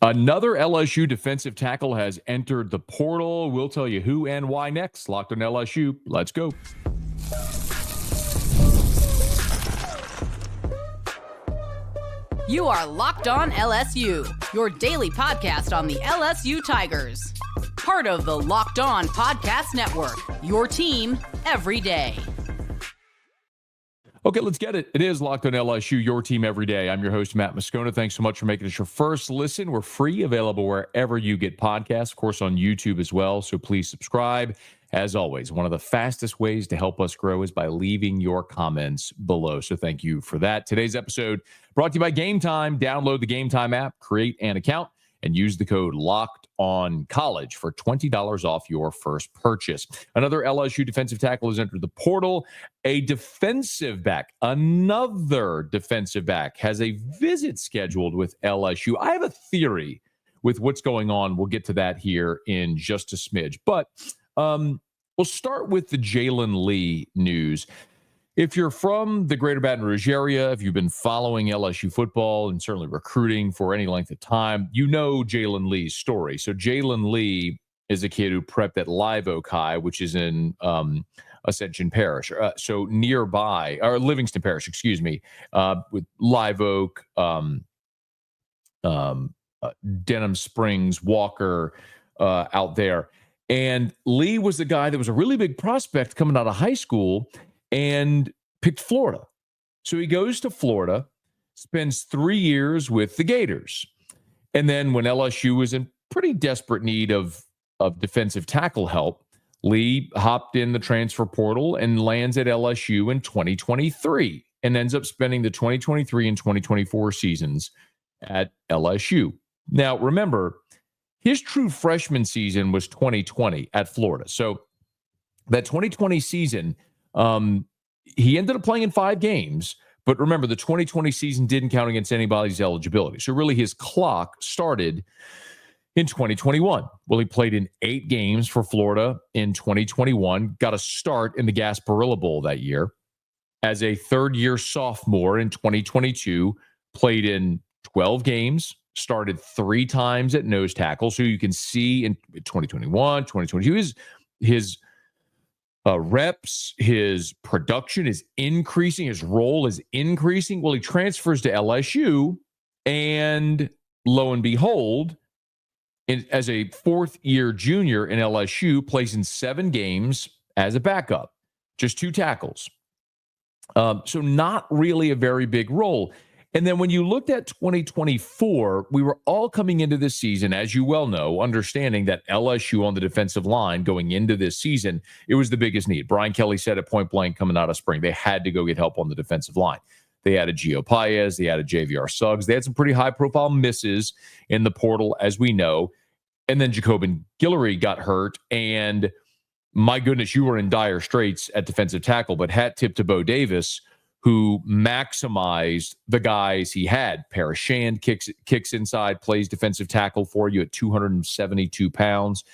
Another LSU defensive tackle has entered the portal. We'll tell you who and why next. Locked on LSU. Let's go. You are Locked On LSU, your daily podcast on the LSU Tigers. Part of the Locked On Podcast Network, your team every day. Okay, let's get it. It is Locked on LSU, your team every day. I'm your host, Matt Moscona. Thanks so much for making us your first listen. We're free, available wherever you get podcasts, of course, on YouTube as well. So please subscribe. As always, one of the fastest ways to help us grow is by leaving your comments below. So thank you for that. Today's episode brought to you by Game Time. Download the Game Time app, create an account, and use the code LOCKEDONCollege for $20 off your first purchase. Another LSU defensive tackle has entered the portal. A defensive back, another defensive back, has a visit scheduled with LSU. I have a theory with what's going on. We'll get to that here in just a smidge. But we'll start with the Jaylen Lee news. If you're from the greater Baton Rouge area, if you've been following LSU football and certainly recruiting for any length of time, you know Jaylen Lee's story. So Jaylen Lee is a kid who prepped at Live Oak High, which is in Ascension Parish. So nearby, or Livingston Parish, excuse me, with Live Oak, Denham Springs, Walker out there. And Lee was the guy that was a really big prospect coming out of high school and picked Florida. So he goes to Florida, spends 3 years with the Gators. And then when LSU was in pretty desperate need of defensive tackle help, Lee hopped in the transfer portal and lands at LSU in 2023 and ends up spending the 2023 and 2024 seasons at LSU. Now, remember, his true freshman season was 2020 at Florida. So that 2020 season, he ended up playing in 5 games. But remember, the 2020 season didn't count against anybody's eligibility. So really his clock started in 2021. Well, he played in 8 games for Florida in 2021, got a start in the Gasparilla Bowl that year. As a third-year sophomore in 2022, played in 12 games, started 3 times at nose tackle. So you can see in 2021, 2022, his reps, his production is increasing. His role is increasing. Well, he transfers to LSU, and lo and behold, as a 4th-year junior in LSU, plays in 7 games as a backup, just 2 tackles. So not really a very big role. And then when you looked at 2024, we were all coming into this season, as you well know, understanding that LSU on the defensive line going into this season, it was the biggest need. Brian Kelly said at point blank coming out of spring, they had to go get help on the defensive line. They added Gio Paez, they added JVR Suggs. They had some pretty high-profile misses in the portal, as we know. And then Jacobin Guillory got hurt, and my goodness, you were in dire straits at defensive tackle, but hat tip to Bo Davis, who maximized the guys he had. Parashand kicks inside, plays defensive tackle for you at 272 pounds.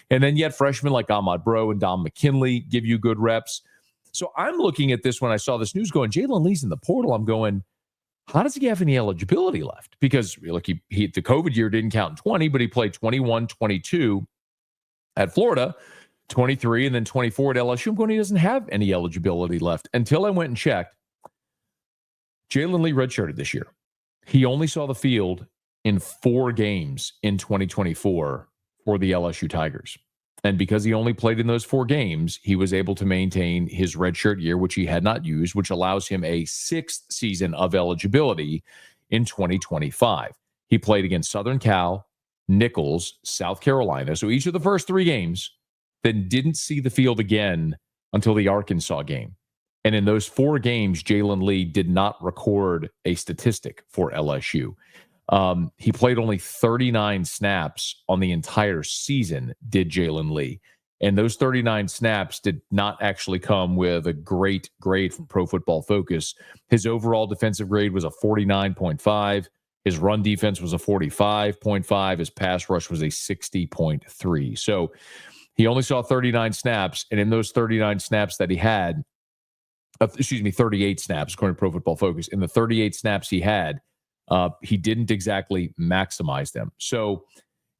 And then yet freshmen like Ahmad Bro and Dom McKinley give you good reps. So I'm looking at this when I saw this news going, Jaylen Lee's in the portal. I'm going, how does he have any eligibility left? Because look, he the COVID year didn't count in 20, but he played 21, 22 at Florida, 23, and then 24 at LSU. I'm going, he doesn't have any eligibility left until I went and checked. Jaylen Lee redshirted this year. He only saw the field in 4 games in 2024 for the LSU Tigers. And because he only played in those 4 games, he was able to maintain his redshirt year, which he had not used, which allows him a 6th season of eligibility in 2025. He played against Southern Cal, Nicholls, South Carolina. So each of the first 3 games, then didn't see the field again until the Arkansas game. And in those 4 games, Jaylen Lee did not record a statistic for LSU. He played only 39 snaps on the entire season, did Jaylen Lee. And those 39 snaps did not actually come with a great grade from Pro Football Focus. His overall defensive grade was a 49.5. His run defense was a 45.5. His pass rush was a 60.3. So he only saw 39 snaps. And in those 39 snaps that he had, 38 snaps, according to Pro Football Focus. In the 38 snaps he had, He didn't exactly maximize them. So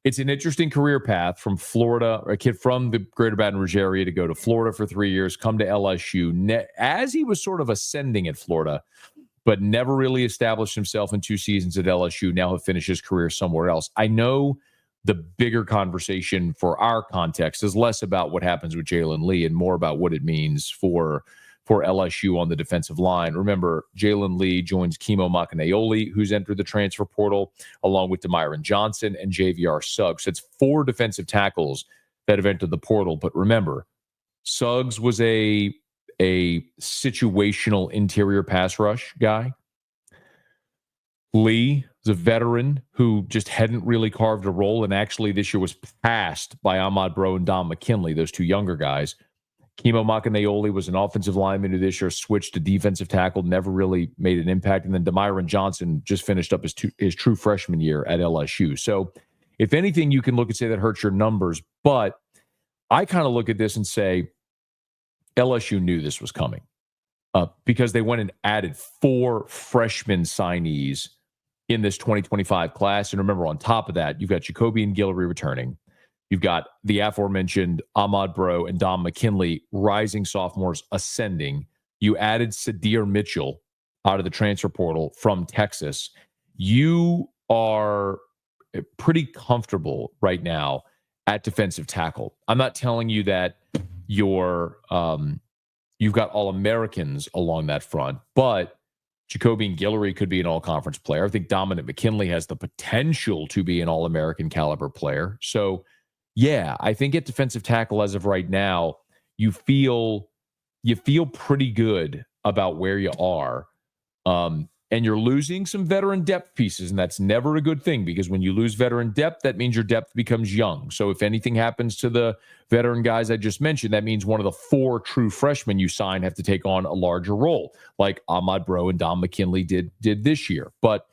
it's an interesting career path from Florida, a kid from the Greater Baton Rouge area to go to Florida for 3 years, come to LSU. As he was sort of ascending at Florida, but never really established himself in 2 seasons at LSU. Now he'll finish his career somewhere else. I know the bigger conversation for our context is less about what happens with Jaylen Lee and more about what it means for LSU on the defensive line. Remember, Jaylen Lee joins Kimo Makanayoli, who's entered the transfer portal, along with Demyron Johnson and JVR Suggs. So it's 4 defensive tackles that have entered the portal. But remember, Suggs was a situational interior pass rush guy. Lee is a veteran who just hadn't really carved a role, and actually this year was passed by Ahmad Bro and Don McKinley, those 2 younger guys. Kimo Makanayoli was an offensive lineman who this year switched to defensive tackle, never really made an impact. And then Demyron Johnson just finished up his true freshman year at LSU. So if anything, you can look and say that hurts your numbers. But I kind of look at this and say LSU knew this was coming because they went and added 4 freshman signees in this 2025 class. And remember, on top of that, you've got Jacoby and Guillory returning. You've got the aforementioned Ahmad Bro and Don McKinley, rising sophomores, ascending. You added Sadir Mitchell out of the transfer portal from Texas. You are pretty comfortable right now at defensive tackle. I'm not telling you that you've got All-Americans along that front, but Jacoby and Guillory could be an all-conference player. I think Dominic McKinley has the potential to be an All-American caliber player. So, yeah, I think at defensive tackle as of right now, you feel pretty good about where you are. And you're losing some veteran depth pieces, and that's never a good thing because when you lose veteran depth, that means your depth becomes young. So if anything happens to the veteran guys I just mentioned, that means one of the 4 true freshmen you sign have to take on a larger role, like Ahmad Bro and Don McKinley did this year. But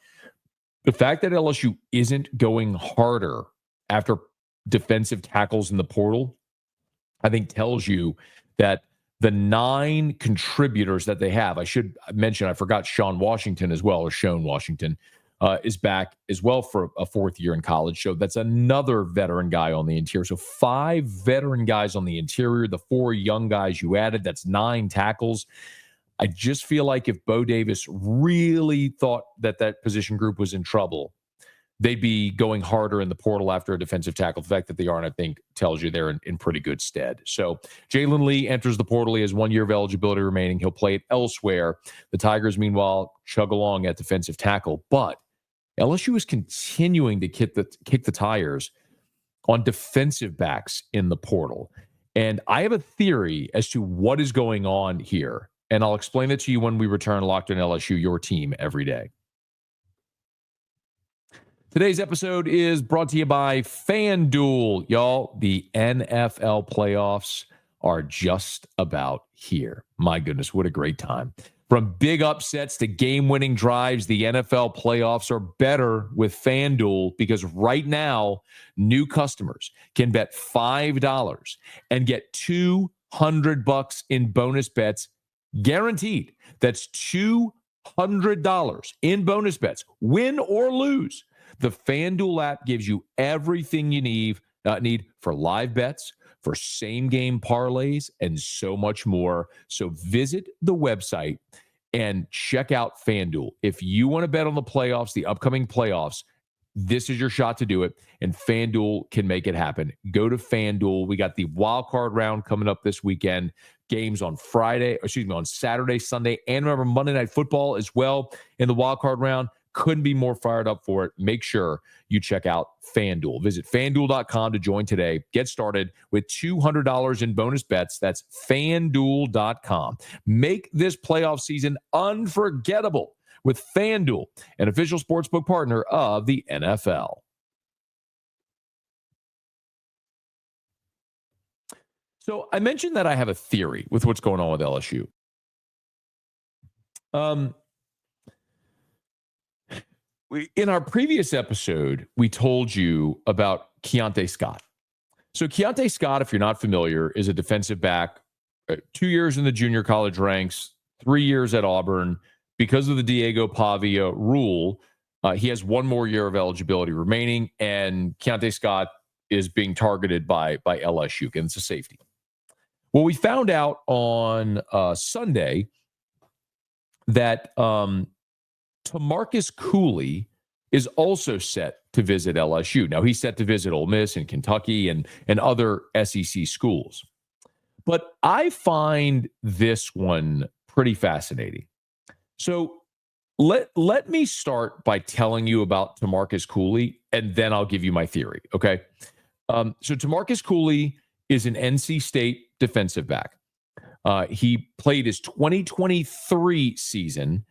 the fact that LSU isn't going harder after defensive tackles in the portal, I think tells you that the 9 contributors that they have, I should mention, I forgot Sean Washington as well, or Sean Washington, is back as well for a 4th year in college. So that's another veteran guy on the interior. So 5 veteran guys on the interior, the 4 young guys you added, that's 9 tackles. I just feel like if Bo Davis really thought that position group was in trouble, they'd be going harder in the portal after a defensive tackle. The fact that they aren't, I think, tells you they're in pretty good stead. So Jaylen Lee enters the portal. He has 1 year of eligibility remaining. He'll play it elsewhere. The Tigers, meanwhile, chug along at defensive tackle. But LSU is continuing to kick the tires on defensive backs in the portal. And I have a theory as to what is going on here. And I'll explain it to you when we return. Locked On LSU, your team every day. Today's episode is brought to you by FanDuel. Y'all, the NFL playoffs are just about here. My goodness, what a great time. From big upsets to game-winning drives, the NFL playoffs are better with FanDuel because right now, new customers can bet $5 and get $200 in bonus bets guaranteed. That's $200 in bonus bets, win or lose. The FanDuel app gives you everything you need for live bets, for same-game parlays, and so much more. So visit the website and check out FanDuel. If you want to bet on the playoffs, the upcoming playoffs, this is your shot to do it, and FanDuel can make it happen. Go to FanDuel. We got the wild card round coming up this weekend. Games on Saturday, Sunday, and remember Monday Night Football as well in the wild card round. Couldn't be more fired up for it. Make sure you check out FanDuel. Visit FanDuel.com to join today. Get started with $200 in bonus bets. That's FanDuel.com. Make this playoff season unforgettable with FanDuel, an official sportsbook partner of the NFL. So I mentioned that I have a theory with what's going on with LSU. In our previous episode, we told you about Keontae Scott. So Keontae Scott, if you're not familiar, is a defensive back, 2 years in the junior college ranks, 3 years at Auburn. Because of the Diego Pavia rule, He has one more year of eligibility remaining, and Keontae Scott is being targeted by LSU. Again, it's a safety. Well, we found out on Sunday that Demarcus Cooley is also set to visit LSU. Now, he's set to visit Ole Miss and Kentucky and other SEC schools. But I find this one pretty fascinating. So let me start by telling you about Demarcus Cooley, and then I'll give you my theory, okay? So Demarcus Cooley is an NC State defensive back. He played his 2023 season.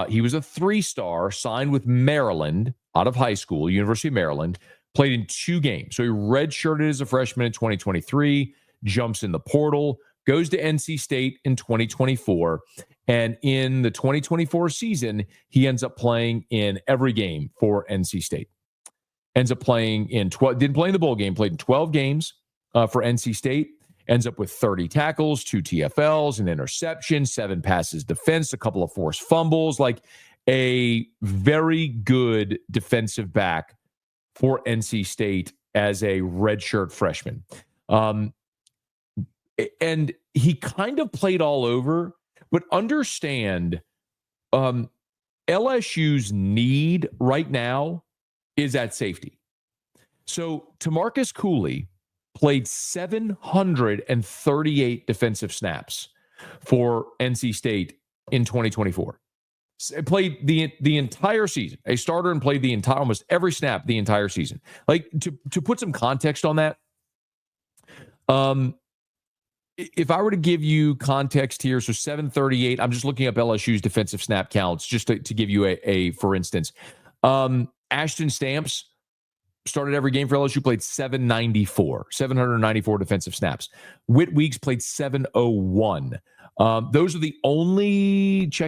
He was a 3-star, signed with Maryland out of high school, University of Maryland, played in 2 games. So he redshirted as a freshman in 2023, jumps in the portal, goes to NC State in 2024. And in the 2024 season, he ends up playing in every game for NC State. Ends up playing in 12, didn't play in the bowl game, played in 12 games for NC State. Ends up with 30 tackles, 2 TFLs, an interception, 7 passes defense, a couple of forced fumbles, like a very good defensive back for NC State as a redshirt freshman. And he kind of played all over, but understand LSU's need right now is at safety. So Demarcus Cooley played 738 defensive snaps for NC State in 2024. Played the entire season. A starter and played almost every snap the entire season. Like to put some context on that, if I were to give you context here, so 738, I'm just looking up LSU's defensive snap counts just to give you a for instance. Ashton Stamps started every game for LSU, played 794 defensive snaps. Whit Weeks played 701. Those are the only 2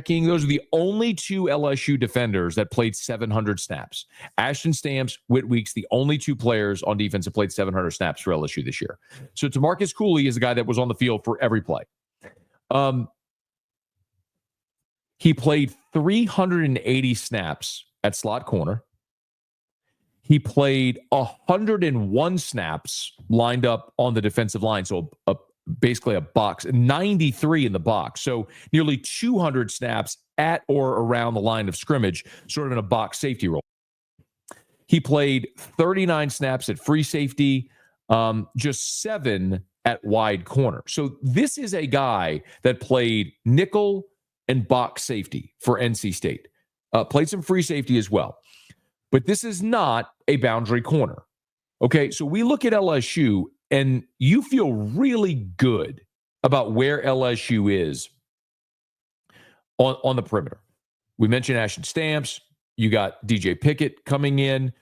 LSU defenders that played 700 snaps. Ashton Stamps, Whit Weeks, the only 2 players on defense that played 700 snaps for LSU this year. So Demarcus Cooley is a guy that was on the field for every play. He played 380 snaps at slot corner. He played 101 snaps lined up on the defensive line. So basically a box, 93 in the box. So nearly 200 snaps at or around the line of scrimmage, sort of in a box safety role. He played 39 snaps at free safety, just 7 at wide corner. So this is a guy that played nickel and box safety for NC State. Played some free safety as well. But this is not a boundary corner. Okay, so we look at LSU, and you feel really good about where LSU is on the perimeter. We mentioned Ashton Stamps. You got DJ Pickett coming in.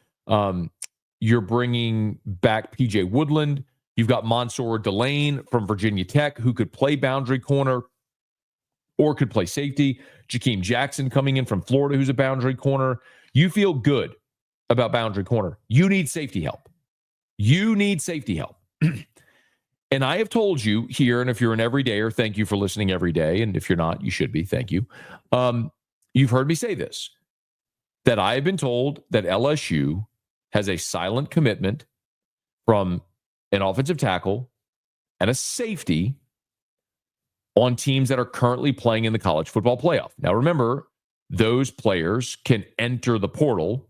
You're bringing back PJ Woodland. You've got Mansour Delane from Virginia Tech, who could play boundary corner or could play safety. Jakeem Jackson coming in from Florida, who's a boundary corner. You feel good about boundary corner. You need safety help. And I have told you here, and if you're an everydayer, thank you for listening every day. And if you're not, you should be. Thank you. You've heard me say this, that I have been told that LSU has a silent commitment from an offensive tackle and a safety on teams that are currently playing in the college football playoff. Now, remember, those players can enter the portal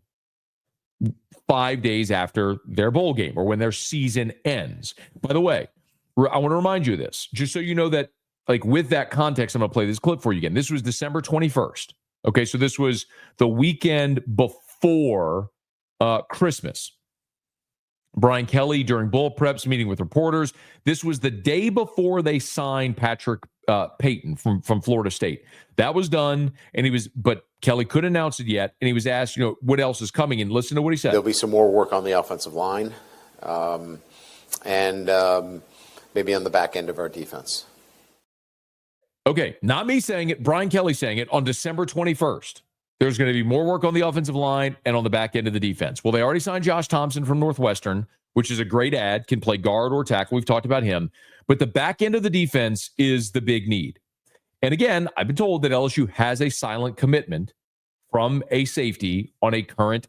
5 days after their bowl game or when their season ends. By the way, I want to remind you of this, just so you know that, like, with that context, I'm going to play this clip for you again. This was December 21st. Okay, so this was the weekend before Christmas. Brian Kelly, during bowl preps, meeting with reporters. This was the day before they signed Patrick Payton from Florida State. That was done, but Kelly couldn't announce it yet, and he was asked, what else is coming, and listen to what he said. There'll be some more work on the offensive line, and maybe on the back end of our defense. Okay, not me saying it, Brian Kelly saying it on December 21st. There's going to be more work on the offensive line and on the back end of the defense. Well, they already signed Josh Thompson from Northwestern, which is a great ad, can play guard or tackle. We've talked about him. But the back end of the defense is the big need. And again, I've been told that LSU has a silent commitment from a safety on a current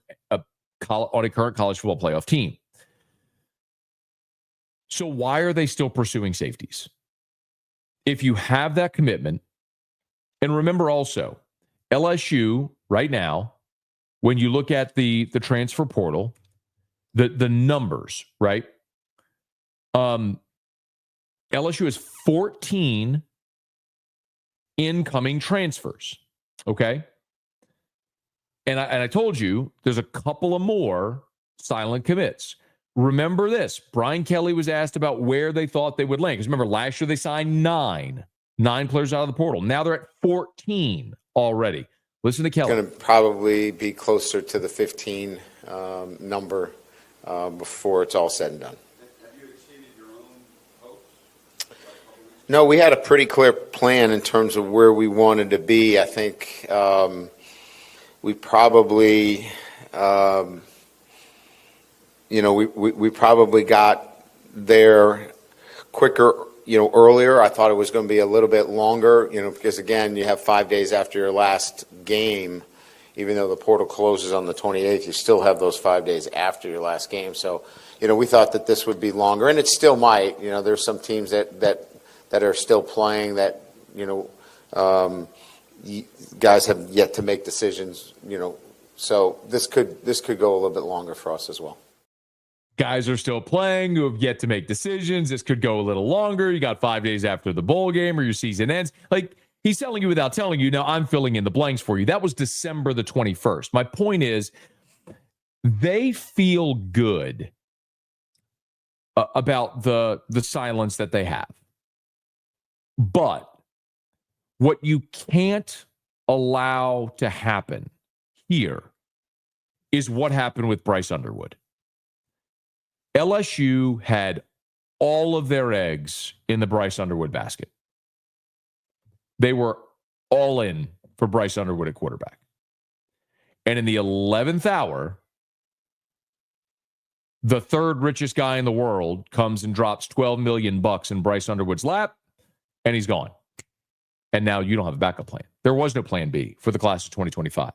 college football playoff team. So why are they still pursuing safeties? If you have that commitment, and remember also, LSU right now, when you look at the transfer portal, the numbers, right? LSU has 14 incoming transfers, okay? And I told you there's a couple of more silent commits. Remember this. Brian Kelly was asked about where they thought they would land. Because remember, last year they signed nine players out of the portal. Now they're at 14 already. Listen to Kelly. It's going to probably be closer to the 15 number before it's all said and done. Have you exceeded your own hopes? No, we had a pretty clear plan in terms of where we wanted to be. I think we probably, we probably got there quicker, earlier. I thought it was going to be a little bit longer, because again, you have 5 days after your last game. Even though the portal closes on the 28th, you still have those 5 days after your last game. So, we thought that this would be longer, and it still might. There's some teams that are still playing that, guys have yet to make decisions, So this could go a little bit longer for us as well. Guys are still playing who have yet to make decisions. This could go a little longer. You got 5 days after the bowl game or your season ends. Like, he's telling you without telling you. Now I'm filling in the blanks for you. That was December the 21st. My point is, they feel good about the silence that they have. But what you can't allow to happen here is what happened with Bryce Underwood. LSU had all of their eggs in the Bryce Underwood basket. They were all in for Bryce Underwood at quarterback. And in the 11th hour, the third richest guy in the world comes and drops $12 million in Bryce Underwood's lap, and he's gone. And now you don't have a backup plan. There was no plan B for the class of 2025.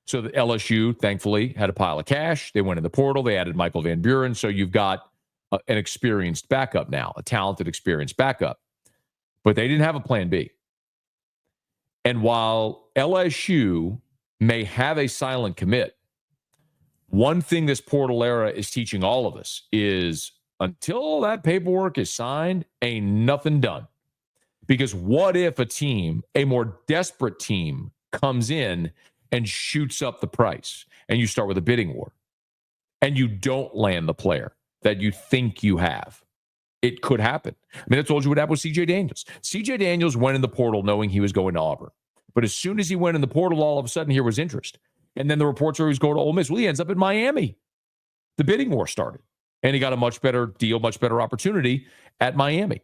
So the LSU, thankfully, had a pile of cash. They went in the portal. They added Michael Van Buren. So you've got an experienced backup now, a talented, experienced backup. But they didn't have a plan B. And while LSU may have a silent commit, one thing this portal era is teaching all of us is until that paperwork is signed, ain't nothing done. Because what if a team, a more desperate team, comes in and shoots up the price, and you start with a bidding war, and you don't land the player that you think you have? It could happen. I mean, I told you what happened with C.J. Daniels. C.J. Daniels went in the portal knowing he was going to Auburn. But as soon as he went in the portal, all of a sudden, here was interest. And then the reports are he was going to Ole Miss. Well, he ends up in Miami. The bidding war started. And he got a much better deal, much better opportunity at Miami.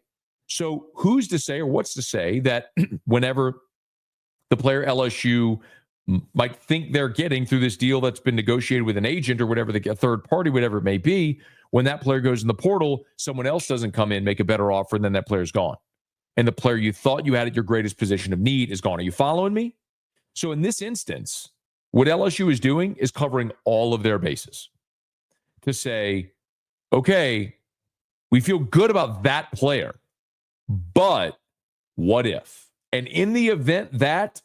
So who's to say, or what's to say, that whenever the player LSU might think they're getting through this deal that's been negotiated with an agent or whatever, a third party, whatever it may be, when that player goes in the portal, someone else doesn't come in, make a better offer, and then that player's gone. And the player you thought you had at your greatest position of need is gone. Are you following me? So in this instance, what LSU is doing is covering all of their bases to say, okay, we feel good about that player, but what if? And in the event that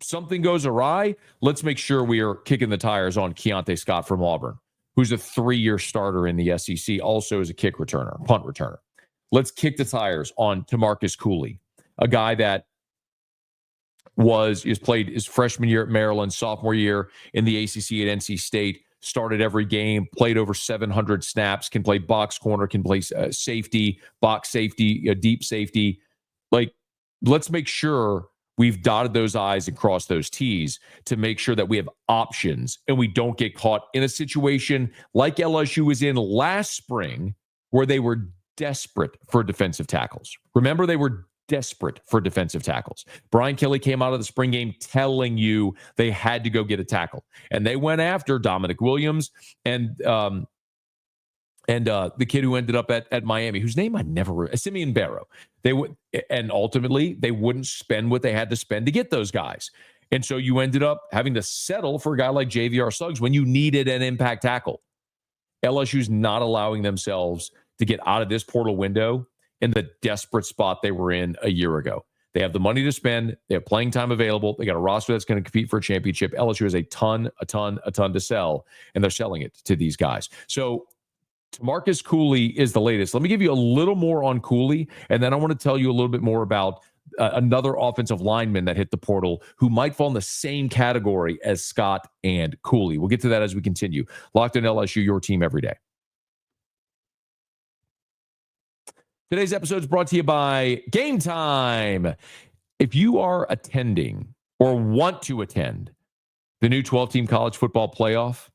something goes awry, let's make sure we are kicking the tires on Keontae Scott from Auburn, who's a 3-year starter in the SEC, also as a kick returner, punt returner. Let's kick the tires on Demarcus Kee, a guy that played his freshman year at Maryland, sophomore year in the ACC at NC State, started every game, played over 700 snaps, can play box corner, can play safety, box safety, deep safety. Like, let's make sure we've dotted those I's and crossed those T's to make sure that we have options and we don't get caught in a situation like LSU was in last spring where they were desperate for defensive tackles. Remember, they were desperate for defensive tackles. Brian Kelly came out of the spring game telling you they had to go get a tackle. And they went after Dominic Williams and the kid who ended up at Miami, whose name I never Simeon Barrow. And ultimately, they wouldn't spend what they had to spend to get those guys. And so you ended up having to settle for a guy like JVR Suggs when you needed an impact tackle. LSU's not allowing themselves to get out of this portal window in the desperate spot they were in a year ago. They have the money to spend. They have playing time available. They got a roster that's going to compete for a championship. LSU has a ton to sell, and they're selling it to these guys. So Demarcus Cooley is the latest. Let me give you a little more on Cooley, and then I want to tell you a little bit more about another offensive lineman that hit the portal who might fall in the same category as Scott and Cooley. We'll get to that as we continue. Locked on LSU, your team every day. Today's episode is brought to you by Game Time. If you are attending or want to attend the new 12-team college football playoff,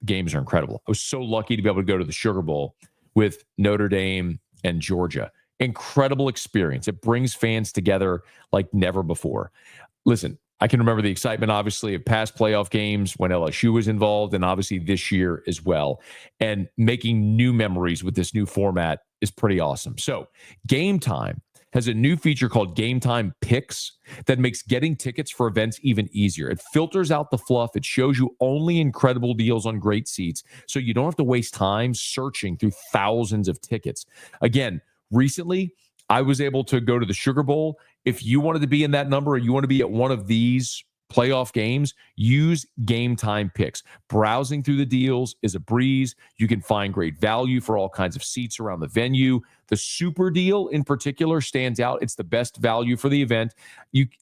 games are incredible. I was so lucky to be able to go to the Sugar Bowl with Notre Dame and Georgia. Incredible experience. It brings fans together like never before. Listen, I can remember the excitement, obviously, of past playoff games when LSU was involved, and obviously this year as well. And making new memories with this new format is pretty awesome. So Game Time has a new feature called Game Time Picks that makes getting tickets for events even easier. It filters out the fluff. It shows you only incredible deals on great seats, so you don't have to waste time searching through thousands of tickets. Again, recently, I was able to go to the Sugar Bowl. If you wanted to be in that number or you want to be at one of these playoff games, use Game Time Picks. Browsing through the deals is a breeze. You can find great value for all kinds of seats around the venue. The Super Deal in particular stands out. It's the best value for the event.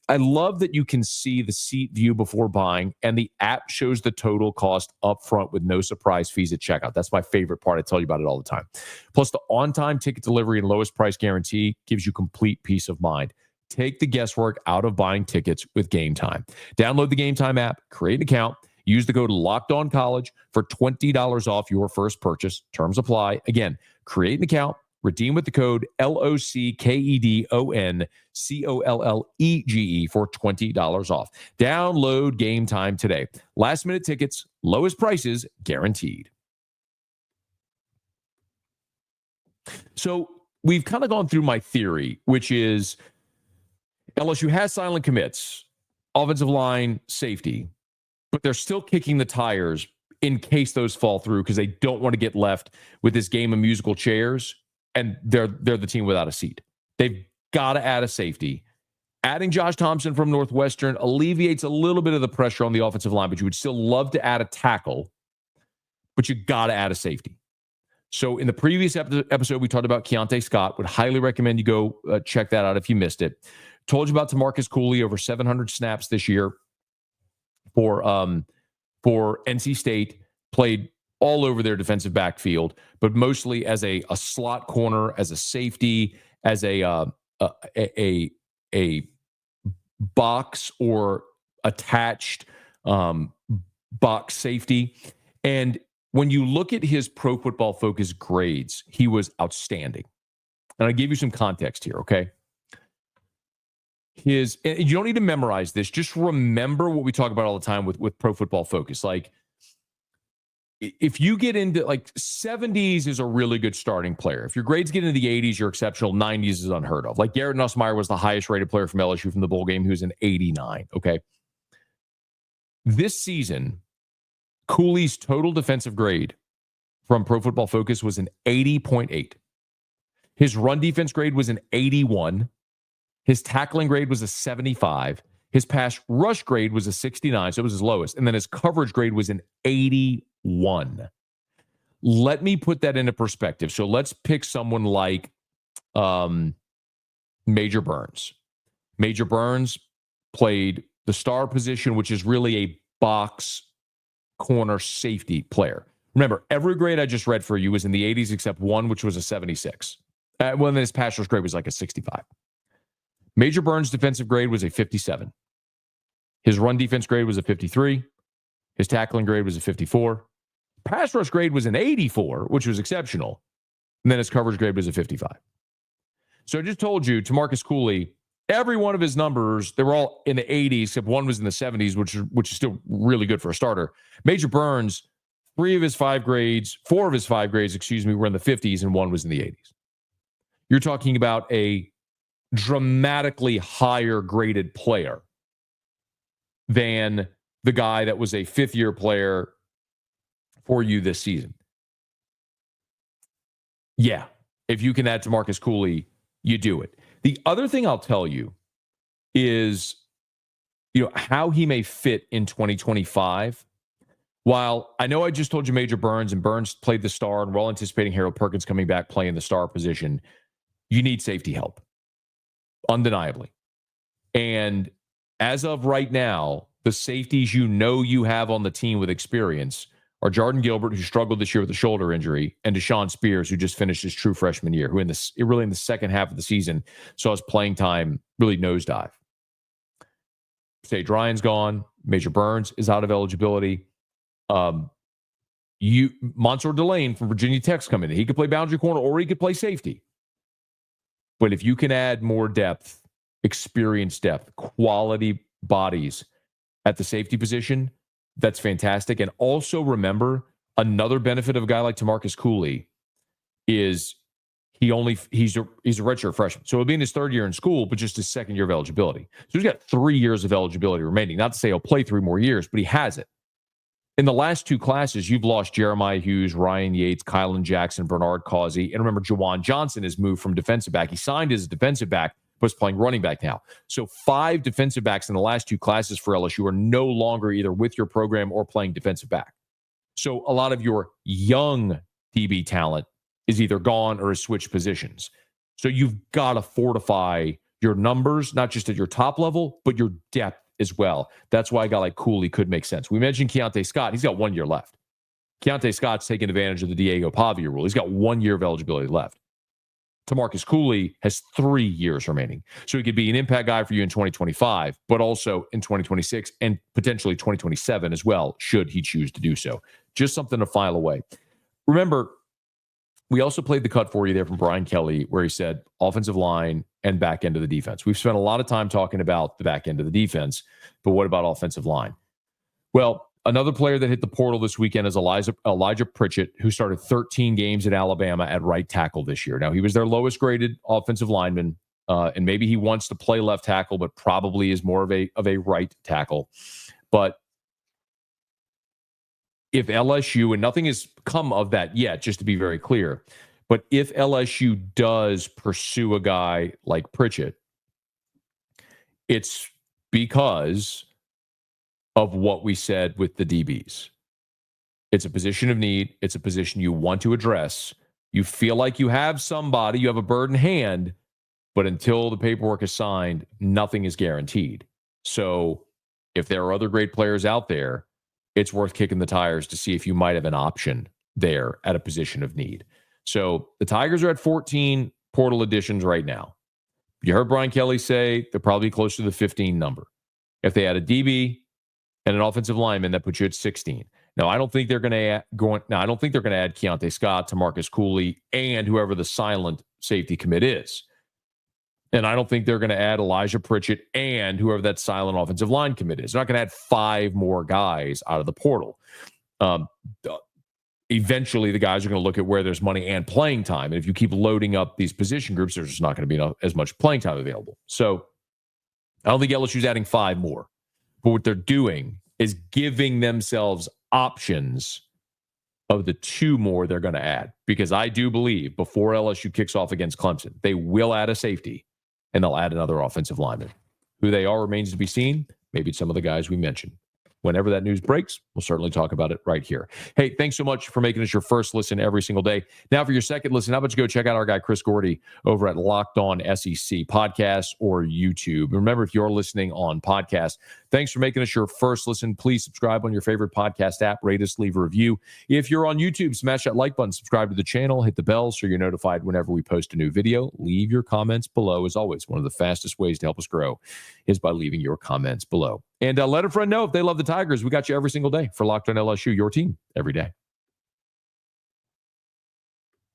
I love that you can see the seat view before buying, and the app shows the total cost up front with no surprise fees at checkout. That's my favorite part. I tell you about it all the time. Plus, the on-time ticket delivery and lowest price guarantee gives you complete peace of mind. Take the guesswork out of buying tickets with Game Time. Download the Game Time app, create an account, use the code LOCKEDONCollege for $20 off your first purchase. Terms apply. Again, create an account, redeem with the code LOCKEDONCOLLEGE for $20 off. Download Game Time today. Last minute tickets, lowest prices guaranteed. So we've kind of gone through my theory, which is LSU has silent commits, offensive line, safety, but they're still kicking the tires in case those fall through because they don't want to get left with this game of musical chairs, and they're the team without a seat. They've got to add a safety. Adding Josh Thompson from Northwestern alleviates a little bit of the pressure on the offensive line, but you would still love to add a tackle, but you got to add a safety. So in the previous episode, we talked about Keontae Scott. Would highly recommend you go check that out if you missed it. Told you about Demarcus Cooley, over 700 snaps this year for NC State. Played all over their defensive backfield, but mostly as a slot corner, as a safety, as a box or attached box safety. And when you look at his Pro Football Focus grades, he was outstanding. And I'll give you some context here, okay? And you don't need to memorize this. Just remember what we talk about all the time with Pro Football Focus. Like, if you get into, like, 70s is a really good starting player. If your grades get into the 80s, you're exceptional. 90s is unheard of. Like, Garrett Nussmeier was the highest rated player from LSU from the bowl game. He was an 89, okay? This season, Cooley's total defensive grade from Pro Football Focus was an 80.8. His run defense grade was an 81. His tackling grade was a 75. His pass rush grade was a 69, so it was his lowest. And then his coverage grade was an 81. Let me put that into perspective. So let's pick someone like Major Burns. Major Burns played the star position, which is really a box corner safety player. Remember, every grade I just read for you was in the 80s except one, which was a 76. Well, his pass rush grade was like a 65. Major Burns' defensive grade was a 57. His run defense grade was a 53. His tackling grade was a 54. Pass rush grade was an 84, which was exceptional. And then his coverage grade was a 55. So I just told you, Demarcus Cooley, every one of his numbers, they were all in the 80s, except one was in the 70s, which is still really good for a starter. Major Burns, four of his five grades, were in the 50s, and one was in the 80s. You're talking about a dramatically higher graded player than the guy that was a fifth-year player for you this season. Yeah, if you can add Demarcus Kee, you do it. The other thing I'll tell you is, how he may fit in 2025. While I know I just told you Major Burns, and Burns played the star, and we're all anticipating Harold Perkins coming back playing the star position, you need safety help, undeniably. And as of right now, the safeties you have on the team with experience are Jordan Gilbert, who struggled this year with a shoulder injury, and Deshaun Spears, who just finished his true freshman year, who in the second half of the season saw his playing time really nosedive. Sage Ryan's gone. Major Burns is out of eligibility. Mansour Delane from Virginia Tech's coming in. He could play boundary corner or he could play safety. But if you can add more depth, experience depth, quality bodies at the safety position, that's fantastic. And also remember, another benefit of a guy like Demarcus Kee is he's a redshirt freshman. So he'll be in his third year in school, but just his second year of eligibility. So he's got 3 years of eligibility remaining. Not to say he'll play 3 more years, but he has it. In the last 2 classes, you've lost Jeremiah Hughes, Ryan Yates, Kylan Jackson, Bernard Causey. And remember, Jawan Johnson has moved from defensive back. He signed as a defensive back, but is playing running back now. So 5 defensive backs in the last 2 classes for LSU are no longer either with your program or playing defensive back. So a lot of your young DB talent is either gone or has switched positions. So you've got to fortify your numbers, not just at your top level, but your depth as well. That's why a guy like Cooley could make sense. We mentioned Keontae Scott. He's got 1 year left. Keontae Scott's taking advantage of the Diego Pavia rule. He's got 1 year of eligibility left. Demarcus Kee has 3 years remaining. So he could be an impact guy for you in 2025, but also in 2026 and potentially 2027 as well, should he choose to do so. Just something to file away. Remember, we also played the cut for you there from Brian Kelly, where he said offensive line and back end of the defense. We've spent a lot of time talking about the back end of the defense, but what about offensive line? Well, another player that hit the portal this weekend is Elijah Pritchett, who started 13 games at Alabama at right tackle this year. Now, he was their lowest graded offensive lineman, and maybe he wants to play left tackle, but probably is more of a right tackle. But if LSU, and nothing has come of that yet, just to be very clear, but if LSU does pursue a guy like Pritchett, it's because of what we said with the DBs. It's a position of need. It's a position you want to address. You feel like you have somebody, you have a bird in hand, but until the paperwork is signed, nothing is guaranteed. So if there are other great players out there, it's worth kicking the tires to see if you might have an option there at a position of need. So the Tigers are at 14 portal additions right now. You heard Brian Kelly say they're probably close to the 15 number. If they add a DB and an offensive lineman, that puts you at 16. Now, I don't think they're going to add Keontae Scott, Demarcus Kee, and whoever the silent safety commit is. And I don't think they're going to add Elijah Pritchett and whoever that silent offensive line commit is. They're not going to add 5 more guys out of the portal. Eventually, the guys are going to look at where there's money and playing time. And if you keep loading up these position groups, there's just not going to be as much playing time available. So I don't think LSU's adding 5 more. But what they're doing is giving themselves options of the 2 more they're going to add. Because I do believe before LSU kicks off against Clemson, they will add a safety and they'll add another offensive lineman. Who they are remains to be seen. Maybe it's some of the guys we mentioned. Whenever that news breaks, we'll certainly talk about it right here. Hey, thanks so much for making us your first listen every single day. Now, for your second listen, how about you go check out our guy, Chris Gordy, over at Locked On SEC Podcasts or YouTube. Remember, if you're listening on podcast, thanks for making us your first listen. Please subscribe on your favorite podcast app. Rate us, leave a review. If you're on YouTube, smash that like button, subscribe to the channel, hit the bell so you're notified whenever we post a new video. Leave your comments below. As always, one of the fastest ways to help us grow is by leaving your comments below. And let a friend know if they love the Tigers. We got you every single day for Locked On LSU, your team every day.